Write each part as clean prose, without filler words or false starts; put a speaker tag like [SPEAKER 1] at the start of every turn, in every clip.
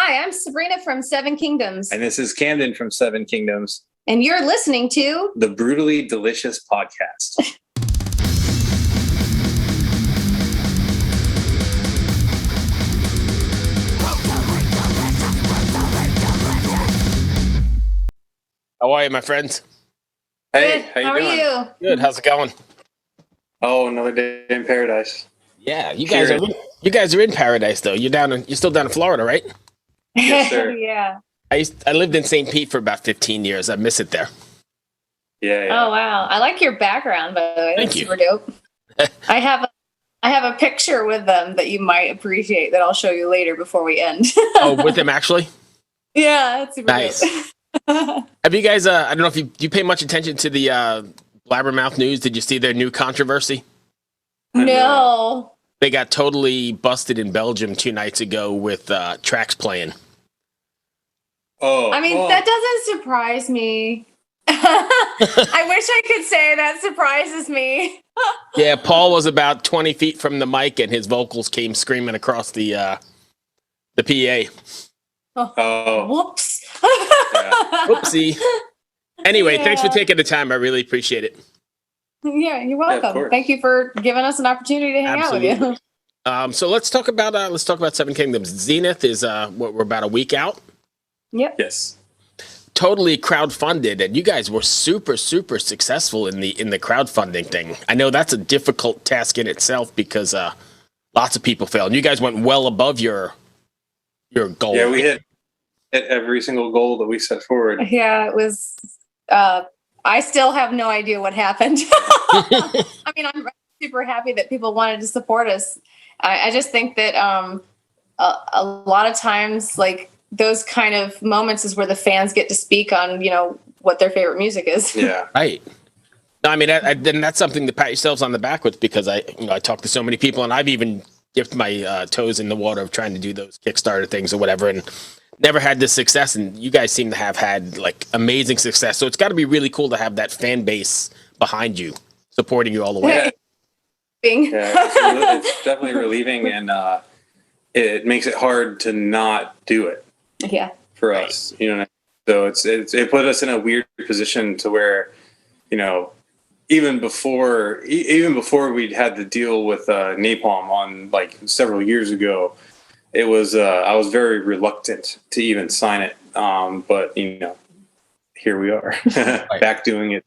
[SPEAKER 1] Hi, I'm Sabrina from Seven Kingdoms.
[SPEAKER 2] And this is Camden from Seven Kingdoms.
[SPEAKER 1] And you're listening to
[SPEAKER 2] the Brutally Delicious Podcast.
[SPEAKER 3] How are you, my friends?
[SPEAKER 2] Hey,
[SPEAKER 1] Good.
[SPEAKER 2] how you doing?
[SPEAKER 1] Are you?
[SPEAKER 3] Good. How's it going?
[SPEAKER 2] Oh, another day in paradise.
[SPEAKER 3] Yeah, you guys are in paradise though. You're still down in Florida, right?
[SPEAKER 2] Yes, sir.
[SPEAKER 1] Yeah.
[SPEAKER 3] I lived in St. Pete for about 15 years. I miss it there.
[SPEAKER 2] Yeah.
[SPEAKER 1] Oh wow, I like your background, by the way.
[SPEAKER 3] Thank
[SPEAKER 1] That's
[SPEAKER 3] you.
[SPEAKER 1] super dope. I have a picture with them that you might appreciate that I'll show you later before we end.
[SPEAKER 3] Oh, with them actually?
[SPEAKER 1] Yeah, that's super
[SPEAKER 3] Nice.
[SPEAKER 1] dope.
[SPEAKER 3] Have you guys? I don't know if you pay much attention to the Blabbermouth news. Did you see their new controversy?
[SPEAKER 1] No.
[SPEAKER 3] They got totally busted in Belgium 2 nights ago with tracks playing.
[SPEAKER 2] Oh,
[SPEAKER 1] I mean, that doesn't surprise me. I wish I could say that surprises me.
[SPEAKER 3] Yeah, Paul was about 20 feet from the mic, and his vocals came screaming across the PA.
[SPEAKER 2] Oh,
[SPEAKER 1] Whoops.
[SPEAKER 2] yeah.
[SPEAKER 3] Whoopsie. Anyway,
[SPEAKER 1] Yeah.
[SPEAKER 3] Thanks for taking the time. I really appreciate it.
[SPEAKER 1] Yeah, you're
[SPEAKER 2] of
[SPEAKER 1] welcome.
[SPEAKER 2] course.
[SPEAKER 1] Thank you for giving us an opportunity to hang out with you.
[SPEAKER 3] So let's talk about Seven Kingdoms. Zenith is we're about a week out.
[SPEAKER 1] Yep.
[SPEAKER 2] Yes.
[SPEAKER 3] Totally crowdfunded, and you guys were super successful in the crowdfunding thing. I know that's a difficult task in itself because lots of people fail, and you guys went well above your goal.
[SPEAKER 2] Yeah, we hit every single goal that we set forward.
[SPEAKER 1] Yeah, it was. I still have no idea what happened. I mean, I'm super happy that people wanted to support us. I just think that a lot of times, like those kind of moments, is where the fans get to speak on, what their favorite music is.
[SPEAKER 2] Yeah.
[SPEAKER 3] Right. No, I mean, then that's something to pat yourselves on the back with, because I talk to so many people, and I've even dipped my toes in the water of trying to do those Kickstarter things or whatever, and never had this success. And you guys seem to have had like amazing success. So it's got to be really cool to have that fan base behind you, supporting you all the way.
[SPEAKER 2] Yeah, it's definitely relieving, and it makes it hard to not do it.
[SPEAKER 1] Yeah.
[SPEAKER 2] For us, So it put us in a weird position to where, even before we'd had the deal with Napalm on like several years ago, it was I was very reluctant to even sign it. But here we are back doing it.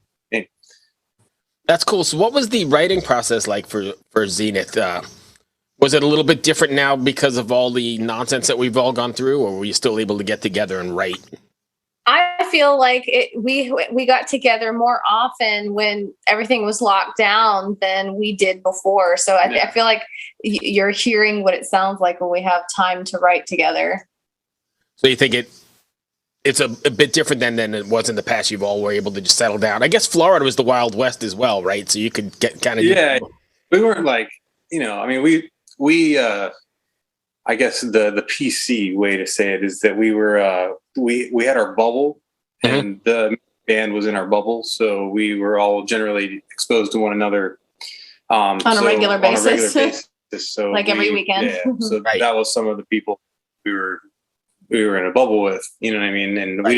[SPEAKER 3] That's cool. So what was the writing process like for Zenith? Was it a little bit different now because of all the nonsense that we've all gone through, or were you still able to get together and write?
[SPEAKER 1] I feel like we got together more often when everything was locked down than we did before. So I feel like you're hearing what it sounds like when we have time to write together.
[SPEAKER 3] So you think it's a bit different than it was in the past? You've all were able to just settle down. I guess Florida was the Wild West as well, right? So you could get kind of...
[SPEAKER 2] Yeah, we weren't like, I mean, we I guess the PC way to say it is that we were we had our bubble, and the band was in our bubble, so we were all generally exposed to one another
[SPEAKER 1] on a regular basis.
[SPEAKER 2] So
[SPEAKER 1] like every weekend.
[SPEAKER 2] Yeah, so
[SPEAKER 3] Right.
[SPEAKER 2] that was some of the people we were in a bubble with. You know what I mean? And
[SPEAKER 3] Right.
[SPEAKER 2] we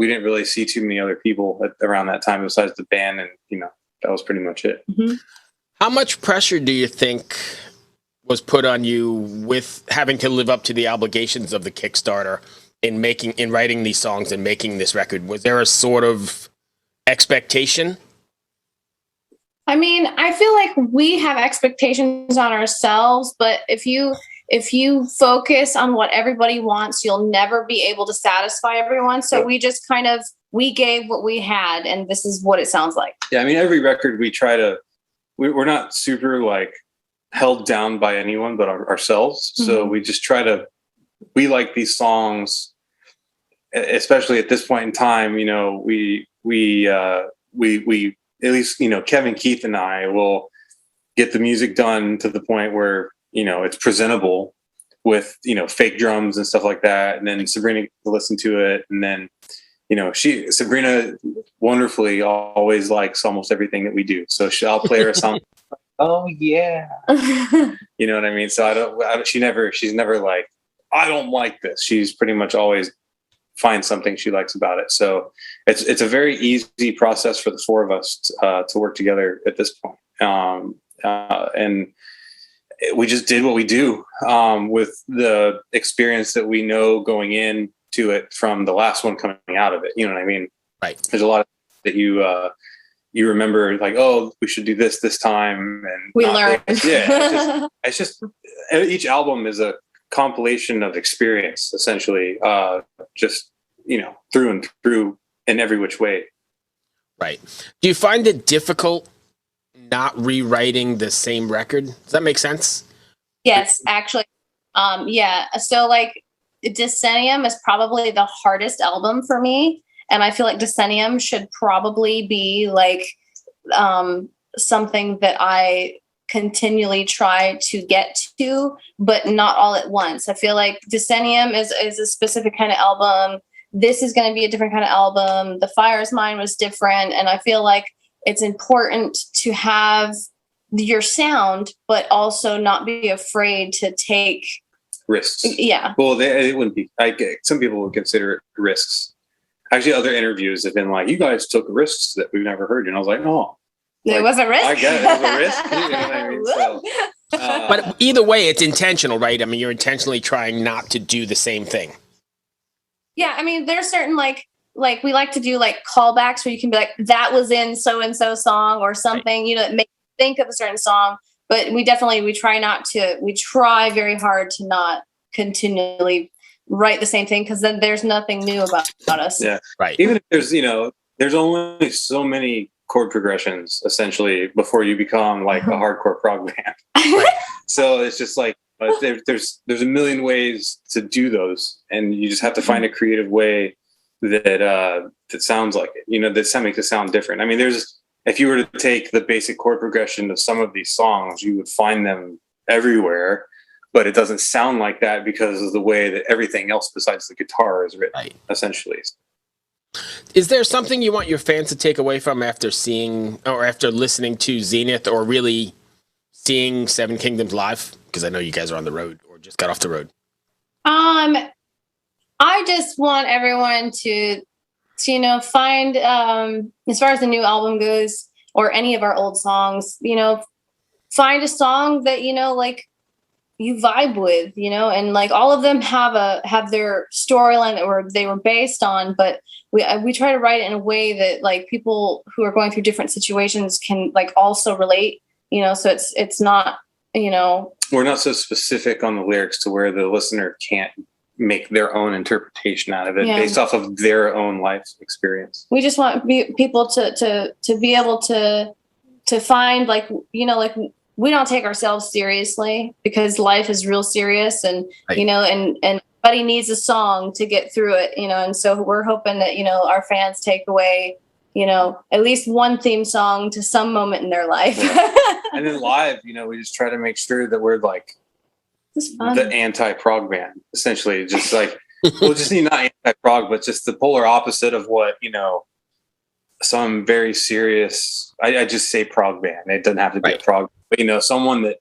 [SPEAKER 2] didn't really see too many other people around that time besides the band, and that was pretty much it.
[SPEAKER 1] Mm-hmm.
[SPEAKER 3] How much pressure do you think was put on you with having to live up to the obligations of the Kickstarter in writing these songs and making this record? Was there a sort of expectation?
[SPEAKER 1] I mean, I feel like we have expectations on ourselves, but if you focus on what everybody wants, you'll never be able to satisfy everyone. So we just we gave what we had, and this is what it sounds like.
[SPEAKER 2] Yeah, I mean, every record we're not super like held down by anyone but ourselves. So we just we like these songs, especially at this point in time. We at least Kevin, Keith, and I will get the music done to the point where it's presentable with fake drums and stuff like that, and then Sabrina gets to listen to it, and then Sabrina wonderfully always likes almost everything that we do. So I'll play her a song. Oh yeah. You know what I mean? So she's never like, I don't like this. She's pretty much always finds something she likes about it. So it's a very easy process for the four of us to work together at this point. And we just did what we do with the experience that we know going into it from the last one coming out of it. You know what I mean?
[SPEAKER 3] Right.
[SPEAKER 2] There's a lot of that you remember, like, oh, we should do this time, and
[SPEAKER 1] We learned.
[SPEAKER 2] Yeah, it's just each album is a compilation of experience, essentially, just through and through in every which way.
[SPEAKER 3] Right. Do you find it difficult not rewriting the same record? Does that make sense?
[SPEAKER 1] Yes, actually. Yeah. So like Decennium is probably the hardest album for me. And I feel like Decennium should probably be like something that I continually try to get to, but not all at once. I feel like Decennium is a specific kind of album. This is going to be a different kind of album. The Fire Is Mine was different. And I feel like it's important to have your sound, but also not be afraid to take
[SPEAKER 2] risks.
[SPEAKER 1] Yeah.
[SPEAKER 2] Well, it wouldn't be. Some people would consider it risks. Actually, other interviews have been like, "You guys took risks that we've never heard," and I was like, "Oh,
[SPEAKER 1] it was a risk.
[SPEAKER 2] I get it. It was a risk." You know what I mean? So,
[SPEAKER 3] but either way, it's intentional, right? I mean, you're intentionally trying not to do the same thing.
[SPEAKER 1] Yeah, I mean, there's certain like we like to do like callbacks where you can be like, that was in so and so song or something,
[SPEAKER 3] right.
[SPEAKER 1] That makes you think of a certain song. But we try very hard to not continually write the same thing, because then there's nothing new about us.
[SPEAKER 2] Yeah,
[SPEAKER 3] right.
[SPEAKER 2] Even if there's only so many chord progressions essentially before you become like a hardcore prog band. Right. So it's just like there's a million ways to do those, and you just have to find a creative way that sounds like it. That makes it sound different. I mean, if you were to take the basic chord progression of some of these songs, you would find them everywhere, but it doesn't sound like that because of the way that everything else besides the guitar is written, right. Essentially.
[SPEAKER 3] Is there something you want your fans to take away from after seeing or after listening to Zenith, or really seeing Seven Kingdoms live? Because I know you guys are on the road or just got off the road.
[SPEAKER 1] I just want everyone to find, as far as the new album goes, or any of our old songs, find a song that, like you vibe with, and like all of them have their storyline that they were based on, but we try to write it in a way that like people who are going through different situations can like also relate, so it's not,
[SPEAKER 2] we're not so specific on the lyrics to where the listener can't make their own interpretation out of it based off of their own life experience.
[SPEAKER 1] We just want people to be able to find like, like we don't take ourselves seriously because life is real serious, and, right. And everybody needs a song to get through it, and so we're hoping that, our fans take away, at least one theme song to some moment in their life.
[SPEAKER 2] Yeah. And then live, we just try to make sure that we're like the anti-prog band, essentially. Just like, well, just not anti-prog, but just the polar opposite of what, some very serious, I just say prog band. It doesn't have to be a prog, but, someone that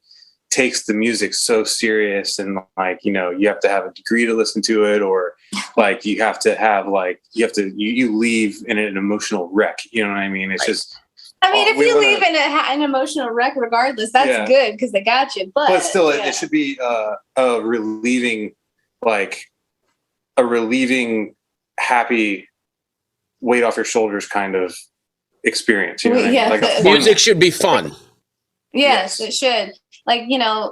[SPEAKER 2] takes the music so serious, and like, you have to have a degree to listen to it, or like you have to have like, you leave in an emotional wreck. You know what I mean? It's just,
[SPEAKER 1] if you leave in an emotional wreck, regardless, that's good because they got you. But
[SPEAKER 2] still, it should be a relieving, happy, weight off your shoulders kind of experience. You know what I mean? Like
[SPEAKER 3] music should be fun.
[SPEAKER 1] Yes, it should. Like,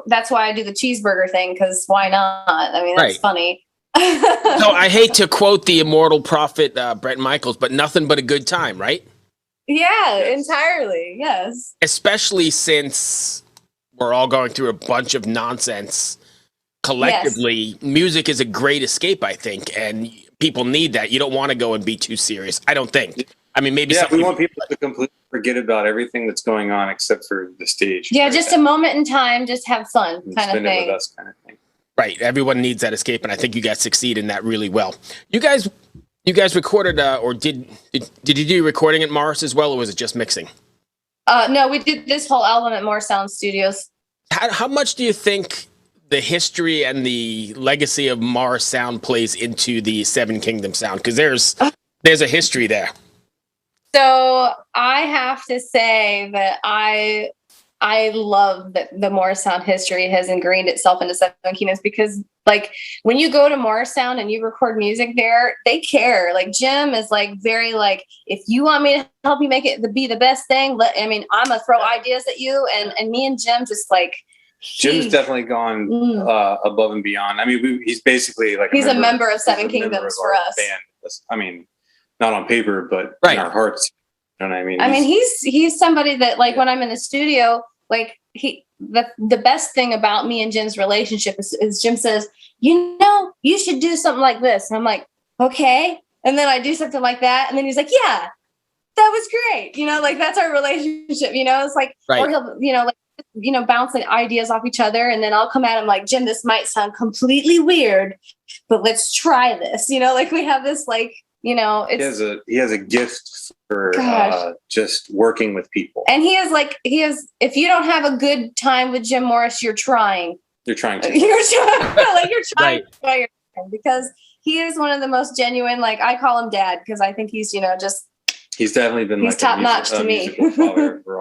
[SPEAKER 1] that's why I do the cheeseburger thing, because why not? I mean, that's funny.
[SPEAKER 3] So I hate to quote the immortal prophet Bret Michaels, but nothing but a good time, right?
[SPEAKER 1] Yeah, entirely. Yes.
[SPEAKER 3] Especially since we're all going through a bunch of nonsense collectively. Music is a great escape, I think, and people need that. You don't want to go and be too serious, I don't think. I mean, maybe
[SPEAKER 2] we want people to completely forget about everything that's going on except for the stage.
[SPEAKER 1] Yeah, just a moment in time, just have fun, kind of thing.
[SPEAKER 2] It with us, kind of thing.
[SPEAKER 3] Right. Everyone needs that escape, and I think you guys succeed in that really well. You guys recorded, or did you do recording at Morris as well, or was it just mixing?
[SPEAKER 1] No, we did this whole album at Morris Sound Studios.
[SPEAKER 3] How much do you think the history and the legacy of Mars sound plays into the Seven Kingdoms sound? Because there's a history there.
[SPEAKER 1] So I have to say that I love that the Morrisound history has ingrained itself into Seven Kingdoms, because like when you go to Morrisound and you record music there, they care. Like Jim is like very like, if you want me to help you make it be the best thing, I'm gonna throw ideas at you, and me and Jim just like.
[SPEAKER 2] Jim's definitely gone above and beyond. I mean, he's basically like
[SPEAKER 1] he's a member of Seven Kingdoms for us.
[SPEAKER 2] Band. I mean, not on paper, but in our hearts. You know what I mean?
[SPEAKER 1] He's somebody that like when I'm in the studio, like the best thing about me and Jim's relationship is Jim says, you know, you should do something like this. And I'm like, okay. And then I do something like that. And then he's like, yeah, that was great. You know, like that's our relationship, you know, it's like, or he'll, bouncing ideas off each other. And then I'll come at him like, Jim, this might sound completely weird, but let's try this. You know, like we have this, like, he has a gift for just working with people. And he is, if you don't have a good time with Jim Morris, you're trying.
[SPEAKER 2] You're trying to.
[SPEAKER 1] You're trying right. Because he is one of the most genuine, like I call him dad, because I think he's,
[SPEAKER 2] he's definitely been
[SPEAKER 1] he's top notch to me.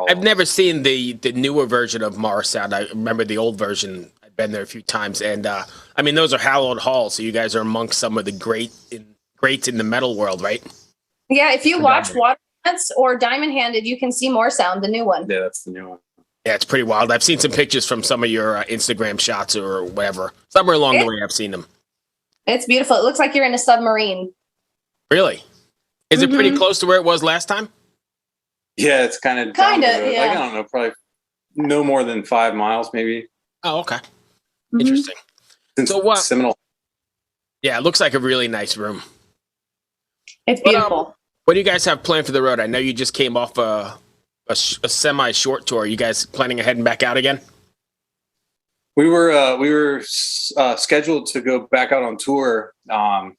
[SPEAKER 3] I've never seen the newer version of Mars Sound. I remember the old version. I've been there a few times, and those are hallowed halls. So you guys are amongst some of the greats in the metal world, right?
[SPEAKER 1] Yeah, if you watch Water Dance or Diamond Handed, you can see More Sound, the new one.
[SPEAKER 2] Yeah, that's the new one.
[SPEAKER 3] Yeah, it's pretty wild. I've seen some pictures from some of your Instagram shots or whatever. Somewhere along the way, I've seen them. It's
[SPEAKER 1] beautiful. It looks like you're in a submarine.
[SPEAKER 3] Really? Is it pretty close to where it was last time?
[SPEAKER 2] Yeah, it's kind of.
[SPEAKER 1] Yeah.
[SPEAKER 2] I don't know, probably no more than 5 miles, maybe.
[SPEAKER 3] Oh, okay. Interesting. So what? Seminole. Yeah, it looks like a really nice room.
[SPEAKER 1] It's beautiful.
[SPEAKER 3] What do you guys have planned for the road? I know you just came off a semi-short tour. You guys planning on heading back out again?
[SPEAKER 2] We were scheduled to go back out on tour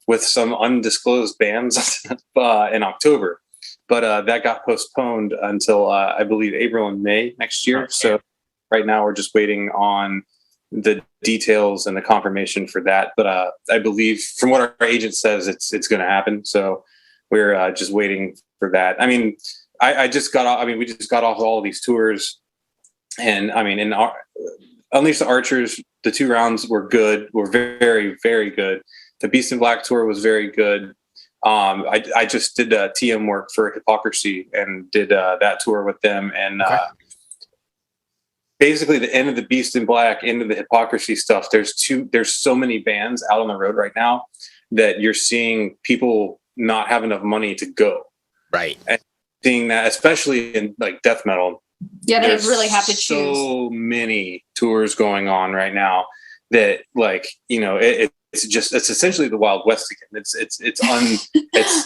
[SPEAKER 2] with some undisclosed bands in October, but that got postponed until I believe April and May next year. Okay. So right now we're just waiting on the details and the confirmation for that. But I believe from what our agent says, it's going to happen. So we're just waiting for that. I mean, we just got off all of these tours, and I mean, Unleash the Archers, the 2 rounds were good. Were very, very good. The Beast in Black tour was very good. I just did TM work for Hypocrisy and did that tour with them. And basically the end of the Beast in Black, into the Hypocrisy stuff, there's so many bands out on the road right now that you're seeing people not have enough money to go.
[SPEAKER 3] Right.
[SPEAKER 2] And seeing that, especially in like death metal.
[SPEAKER 1] Yeah, they really have to choose.
[SPEAKER 2] So many tours going on right now that, like, it's essentially the Wild West again. It's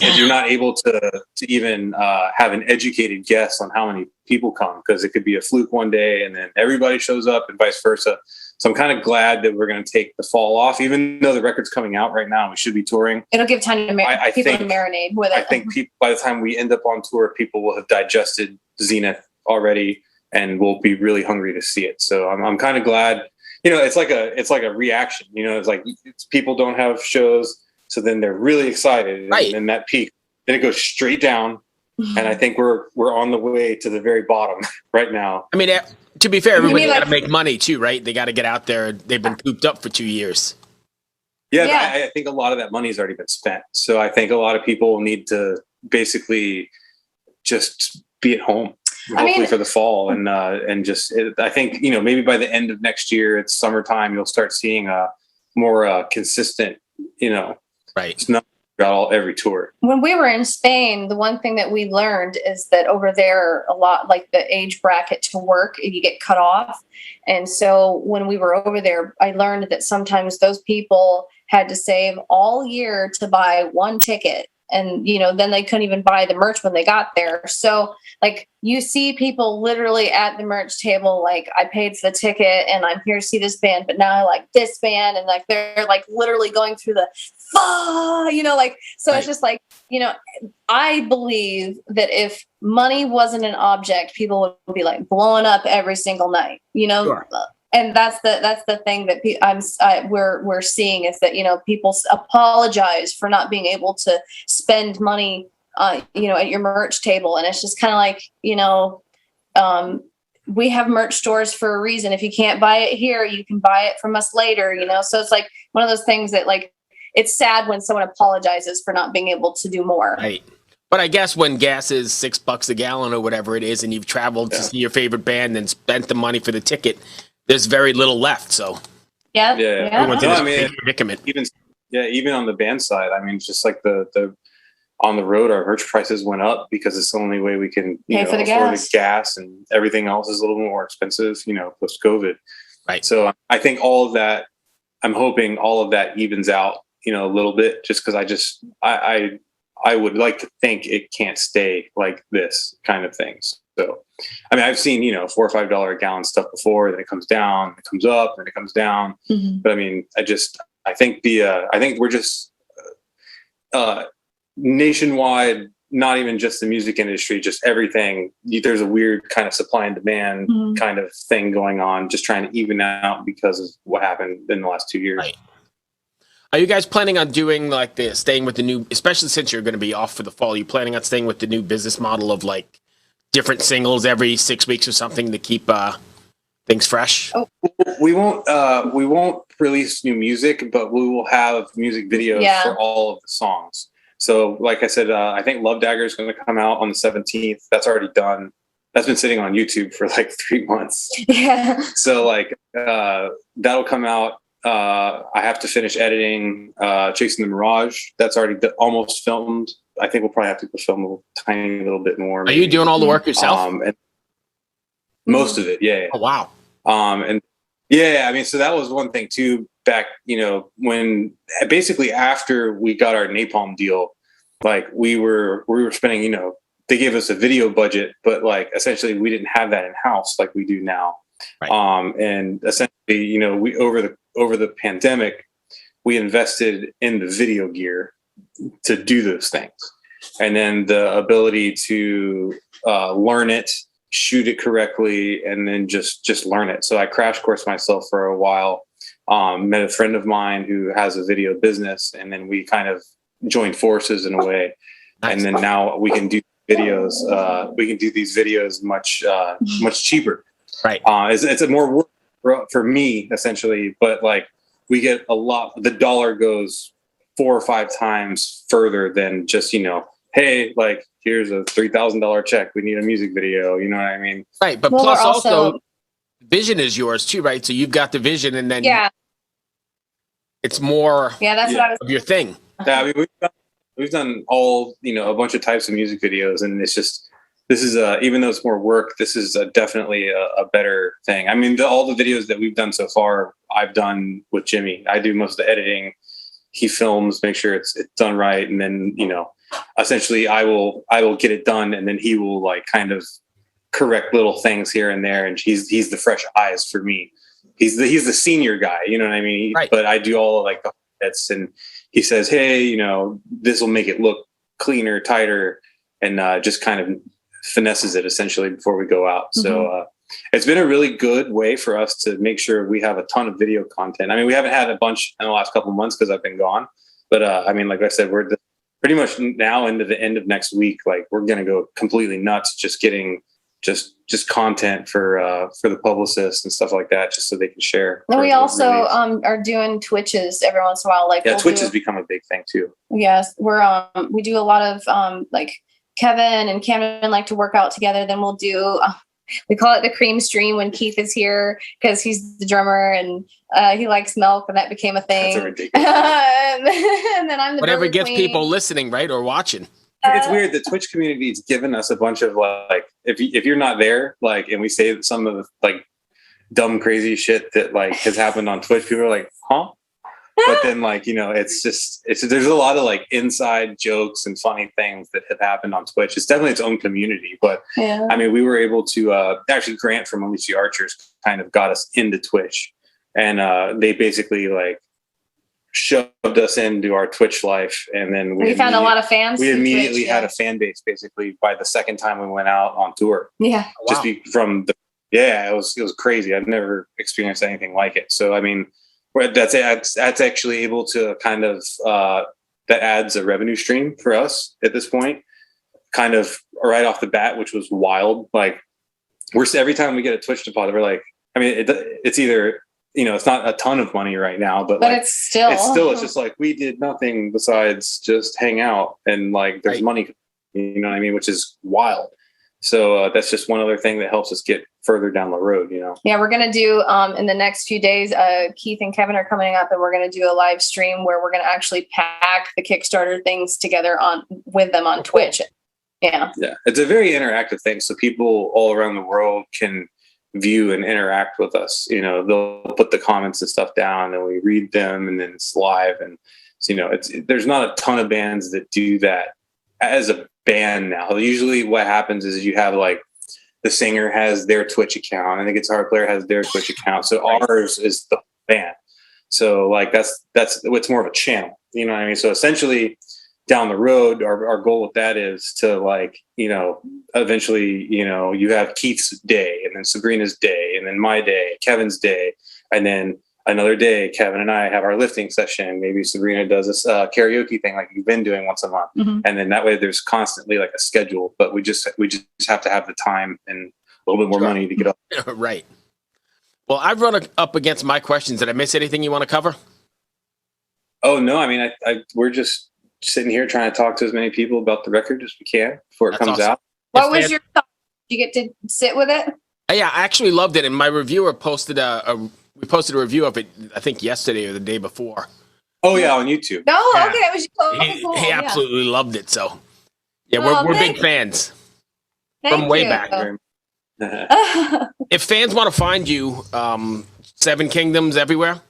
[SPEAKER 2] you're not able to even have an educated guess on how many people come, because it could be a fluke one day and then everybody shows up and vice versa. So I'm kind of glad that we're going to take the fall off, even though the record's coming out right now. We should be touring.
[SPEAKER 1] It'll give time to people to marinate with it.
[SPEAKER 2] I think by the time we end up on tour, people will have digested Zenith already and will be really hungry to see it. So I'm kind of glad. It's like a reaction. It's like people don't have shows, so then they're really excited, right. And that peak, then it goes straight down. And I think we're on the way to the very bottom right now.
[SPEAKER 3] I mean, to be fair, everybody got to make money too, right? They got to get out there. They've been cooped up for 2 years.
[SPEAKER 2] Yeah. I think a lot of that money's already been spent. So I think a lot of people need to basically just be at home, hopefully for the fall, and just I think maybe by the end of next year, it's summertime, you'll start seeing a more consistent,
[SPEAKER 3] right.
[SPEAKER 2] It's not every tour.
[SPEAKER 1] When we were in Spain, the one thing that we learned is that over there, a lot like the age bracket to work, you get cut off. And so when we were over there, I learned that sometimes those people had to save all year to buy one ticket. And, then they couldn't even buy the merch when they got there. So like you see people literally at the merch table, like I paid for the ticket and I'm here to see this band, but now I like this band. And like, they're like literally going through the, so right. It's just like, I believe that if money wasn't an object, people would be like blowing up every single night,
[SPEAKER 3] Sure.
[SPEAKER 1] and that's the thing that we're seeing is that, you know, people apologize for not being able to spend money, you know, at your merch table, and it's just kind of like, you know, we have merch stores for a reason. If you can't buy it here, you can buy it from us later, you know. So it's like one of those things that, like, it's sad when someone apologizes for not being able to do more.
[SPEAKER 3] Right. But I guess when gas is $6 a gallon or whatever it is, and you've traveled to see your favorite band and spent the money for the ticket, there's very little left. So
[SPEAKER 1] Yeah.
[SPEAKER 3] everyone's in this predicament.
[SPEAKER 2] Even on the band side, I mean, just like the on the road, our merch prices went up because it's the only way we can
[SPEAKER 1] pay for the
[SPEAKER 2] afford the gas, and everything else is a little more expensive, you know, post COVID.
[SPEAKER 3] Right.
[SPEAKER 2] So I think all of that, I'm hoping all of that evens out, you know, a little bit, just because I would like to think it can't stay like this kind of things. So, I mean, I've seen, you know, $4 or $5 a gallon stuff before, then it comes down, it comes up, then it comes down.
[SPEAKER 1] Mm-hmm.
[SPEAKER 2] But I mean, I think we're just nationwide, not even just the music industry, just everything. There's a weird kind of supply and demand kind of thing going on, just trying to even out because of what happened in the last 2 years.
[SPEAKER 3] Right. Are you guys planning on doing like staying with the new, especially since you're going to be off for the fall, are you planning on staying with the new business model of like different singles every 6 weeks or something to keep things fresh?
[SPEAKER 2] Oh, we won't release new music, but we will have music videos for all of the songs. So like I said, I think Love Dagger is going to come out on the 17th. That's already done. That's been sitting on YouTube for like 3 months.
[SPEAKER 1] Yeah.
[SPEAKER 2] So like that'll come out. I have to finish editing Chasing the Mirage. That's already almost filmed. I think we'll probably have to film a tiny little bit more.
[SPEAKER 3] Are you doing all the work yourself?
[SPEAKER 2] And most of it, yeah.
[SPEAKER 3] Oh, wow.
[SPEAKER 2] And yeah, I mean, so that was one thing too, back, you know, when basically after we got our Napalm deal, like we were spending, you know, they gave us a video budget, but like essentially we didn't have that in house like we do now. Right. And essentially, you know, we over the pandemic, we invested in the video gear to do those things, and then the ability to learn it, shoot it correctly, and then just learn it. So I crash course myself for a while. Met a friend of mine who has a video business, and then we kind of joined forces in a way. Nice. And then now we can do videos. We can do these videos much cheaper. Right. It's a more work for me essentially, but like we get a lot. The dollar goes 4 or 5 times further than just, you know, hey, like here's a $3,000 check. We need a music video. You know what I mean?
[SPEAKER 3] Right. But plus also vision is yours too, right? So you've got the vision, and then it's more
[SPEAKER 1] that's what I was
[SPEAKER 3] of your thing.
[SPEAKER 2] Yeah, I mean, we've done all, you know, a bunch of types of music videos, and it's just, this is even though it's more work, this is definitely a better thing. I mean, all the videos that we've done so far, I've done with Jimmy. I do most of the editing. He films, make sure it's done right, and then, you know, essentially I will get it done, and then he will like kind of correct little things here and there, and he's the fresh eyes for me. He's the senior guy, you know what I mean? Right. But I do all of like the hits, and he says, hey, you know, this will make it look cleaner, tighter, and just kind of finesses it essentially before we go out. Mm-hmm. So it's been a really good way for us to make sure we have a ton of video content. I mean, we haven't had a bunch in the last couple of months because I've been gone, but I mean, like I said, we're pretty much now into the end of next week. Like we're going to go completely nuts, just getting just content for the publicists and stuff like that, just so they can share.
[SPEAKER 1] And we also are doing Twitches every once in a while. Like
[SPEAKER 2] Twitch has become a big thing too.
[SPEAKER 1] Yes, we do a lot of like Kevin and Camden like to work out together. Then we'll do we call it the cream stream when Keith is here because he's the drummer and he likes milk, and that became a thing. That's ridiculous. And then I'm the
[SPEAKER 3] whatever gets
[SPEAKER 1] queen.
[SPEAKER 3] People listening, right, or watching.
[SPEAKER 2] It's weird. The Twitch community has given us a bunch of like, if you're not there, like, and we say some of the like dumb, crazy shit that like has happened on Twitch, people are like, huh? But then like, you know, it's there's a lot of like inside jokes and funny things that have happened on Twitch. It's definitely its own community, but I mean, we were able to actually Grant from Alicia Archers kind of got us into Twitch, and they basically like shoved us into our Twitch life, and then we
[SPEAKER 1] found a lot of fans.
[SPEAKER 2] We immediately had a fan base basically by the second time we went out on tour.
[SPEAKER 1] Yeah,
[SPEAKER 2] just from Yeah, it was crazy. I've never experienced anything like it. So I mean, that's actually able to kind of that adds a revenue stream for us at this point, kind of right off the bat, which was wild. Like every time we get a Twitch deposit, we're like, I mean, it's either, it's not a ton of money right now, but like,
[SPEAKER 1] it's
[SPEAKER 2] just like we did nothing besides just hang out and like there's
[SPEAKER 3] Right.
[SPEAKER 2] money, what I mean, which is wild. So that's just one other thing that helps us get further down the road,
[SPEAKER 1] Yeah, we're going to do in the next few days, Keith and Kevin are coming up and we're going to do a live stream where we're going to actually pack the Kickstarter things together with them on Twitch. Yeah.
[SPEAKER 2] Yeah. It's a very interactive thing. So people all around the world can view and interact with us. They'll put the comments and stuff down and we read them and then it's live. And so, there's not a ton of bands that do that as a band now. Usually what happens is you have like the singer has their Twitch account and the guitar player has their Twitch account. So ours is the band. So like that's what's more of a channel, you know what I mean? So essentially down the road, our goal with that is to like, eventually, you have Keith's day and then Sabrina's day and then my day, Kevin's day, and then another day, Kevin and I have our lifting session. Maybe Sabrina does this karaoke thing like you've been doing once a month.
[SPEAKER 1] Mm-hmm.
[SPEAKER 2] And then that way there's constantly like a schedule, but we just have to have the time and a little bit more money to get up.
[SPEAKER 3] Right. Well, I've run up against my questions. Did I miss anything you want to cover?
[SPEAKER 2] Oh, no. I mean, we're just sitting here trying to talk to as many people about the record as we can before it comes
[SPEAKER 3] awesome.
[SPEAKER 2] out.
[SPEAKER 1] What was your thought? Did you get to sit with it?
[SPEAKER 3] Yeah, I actually loved it. And my reviewer posted we posted a review of it, I think yesterday or the day before.
[SPEAKER 2] Oh yeah, on YouTube.
[SPEAKER 1] No,
[SPEAKER 3] Yeah.
[SPEAKER 1] okay, it was cool.
[SPEAKER 3] He
[SPEAKER 1] Yeah.
[SPEAKER 3] absolutely loved it. So yeah,
[SPEAKER 1] Oh,
[SPEAKER 3] we're
[SPEAKER 1] thank
[SPEAKER 3] big fans
[SPEAKER 1] Thank
[SPEAKER 3] from way
[SPEAKER 1] you.
[SPEAKER 3] back. If fans want to find you, Seven Kingdoms everywhere.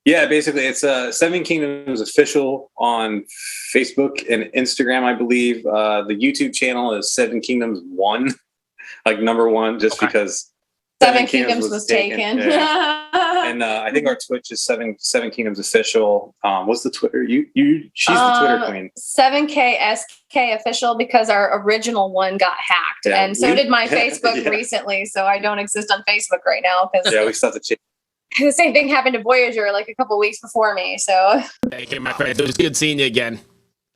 [SPEAKER 2] Yeah, basically it's Seven Kingdoms official on Facebook and Instagram, I believe. The YouTube channel is Seven Kingdoms 1, like number 1, just
[SPEAKER 3] Okay.
[SPEAKER 2] because
[SPEAKER 1] Seven Kingdoms was taken.
[SPEAKER 2] Yeah. And I think our Twitch is Seven Kingdoms official. What's the Twitter? She's the Twitter queen.
[SPEAKER 1] 7K SK official because our original one got hacked,
[SPEAKER 2] Yeah,
[SPEAKER 1] and so did my Facebook
[SPEAKER 2] Yeah.
[SPEAKER 1] recently. So I don't exist on Facebook right now because
[SPEAKER 2] Yeah, we still have to change.
[SPEAKER 1] the same thing happened to Voyager like a couple weeks before me. So
[SPEAKER 3] Thank you, my friend. It was good seeing you again.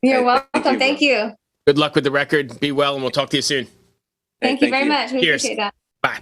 [SPEAKER 1] you're
[SPEAKER 2] Hey,
[SPEAKER 1] welcome.
[SPEAKER 2] thank
[SPEAKER 1] Thank you.
[SPEAKER 3] Good luck with the record. Be well, and we'll talk to you soon.
[SPEAKER 1] Thank you very much. We
[SPEAKER 3] Cheers.
[SPEAKER 1] appreciate that.
[SPEAKER 3] Bye.